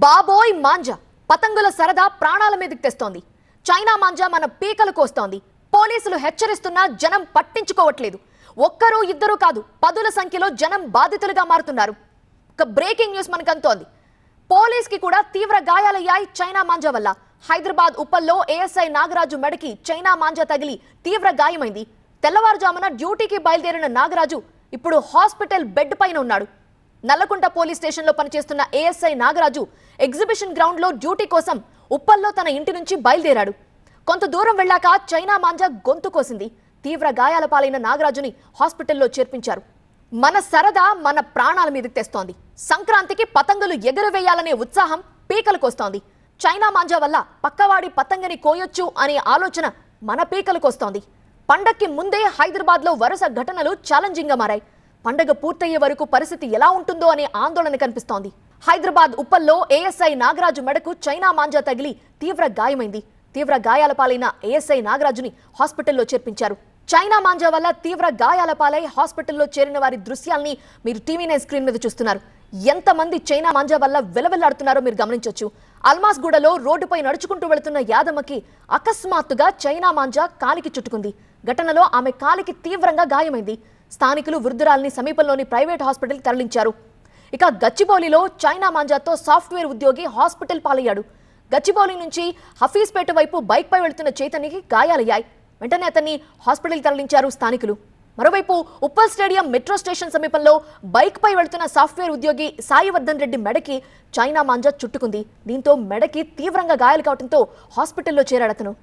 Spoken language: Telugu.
బాబోయ్ మాంజా పతంగుల సరదా ప్రాణాల మీదకి తెస్తోంది. చైనా మాంజా మన పీకలు కోస్తోంది. పోలీసులు హెచ్చరిస్తున్నా జనం పట్టించుకోవట్లేదు. ఒక్కరు ఇద్దరు కాదు, పదుల సంఖ్యలో జనం బాధితులుగా మారుతున్నారు. ఒక బ్రేకింగ్ న్యూస్ మనకు అందుతోంది. పోలీస్కి కూడా తీవ్ర గాయాలయ్యాయి చైనా మాంజా వల్ల. హైదరాబాద్ ఉప్పల్లో ఏఎస్ఐ నాగరాజు మెడకి చైనా మాంజా తగిలి తీవ్ర గాయమైంది. తెల్లవారుజామున డ్యూటీకి బయలుదేరిన నాగరాజు ఇప్పుడు హాస్పిటల్ బెడ్ పైన ఉన్నాడు. నల్లకుంట పోలీస్ స్టేషన్లో పనిచేస్తున్న ఏఎస్ఐ నాగరాజు ఎగ్జిబిషన్ గ్రౌండ్ లో డ్యూటీ కోసం ఉప్పల్లో తన ఇంటి నుంచి బయలుదేరాడు. కొంత దూరం వెళ్ళాక చైనా మాంజా గొంతు కోసింది. తీవ్ర గాయాల పాలైన నాగరాజుని హాస్పిటల్లో చేర్పించారు. మన సరదా మన ప్రాణాల మీదకి తెస్తోంది. సంక్రాంతికి పతంగులు ఎగరవేయాలనే ఉత్సాహం పీకలకొస్తోంది. చైనా మాంజా వల్ల పక్కవాడి పతంగని కోయొచ్చు అనే ఆలోచన మన పీకలకొస్తోంది. పండక్కి ముందే హైదరాబాద్ లో వరుస ఘటనలు ఛాలెంజింగ్ గా మారాయి. పండగ పూర్తయ్యే వరకు పరిస్థితి ఎలా ఉంటుందో అనే ఆందోళన కనిపిస్తోంది. హైదరాబాద్ ఉప్పల్లో ఏఎస్ఐ నాగరాజు మెడకు చైనా మాంజా తగిలి తీవ్ర గాయమైంది. తీవ్ర గాయాల పాలైన ఏఎస్ఐ నాగరాజుని హాస్పిటల్లో చేర్పించారు. చైనా మాంజా వల్ల తీవ్ర గాయాల పాలై హాస్పిటల్లో చేరిన వారి దృశ్యాల్ని మీరు టీవీ9 స్క్రీన్ మీద చూస్తున్నారు. ఎంతమంది చైనా మాంజా వల్ల వెలవెల్లాడుతున్నారో మీరు గమనించొచ్చు. అల్మాస్గూడలో రోడ్డుపై నడుచుకుంటూ వెళుతున్న యాదమ్మకి అకస్మాత్తుగా చైనా మాంజా కాలికి చుట్టుకుంది. ఘటనలో ఆమె కాలికి తీవ్రంగా గాయమైంది. స్థానికులు వృద్ధురాల్ని సమీపంలోని ప్రైవేట్ హాస్పిటల్కి తరలించారు. ఇక గచ్చిబౌలిలో చైనా మాంజాతో సాఫ్ట్వేర్ ఉద్యోగి హాస్పిటల్ పాలయ్యాడు. గచ్చిబౌలి నుంచి హఫీజ్పేట వైపు బైక్ పై వెళ్తున్న చైతన్యకి గాయాలయ్యాయి. వెంటనే అతన్ని హాస్పిటల్కి తరలించారు స్థానికులు. మరోవైపు ఉప్పల్ స్టేడియం మెట్రో స్టేషన్ సమీపంలో బైక్ పై వెళ్తున్న సాఫ్ట్వేర్ ఉద్యోగి సాయివర్ధన్ రెడ్డి మెడకి చైనా మాంజా చుట్టుకుంది. దీంతో మెడకి తీవ్రంగా గాయాలు కావడంతో హాస్పిటల్లో చేరాడు అతను.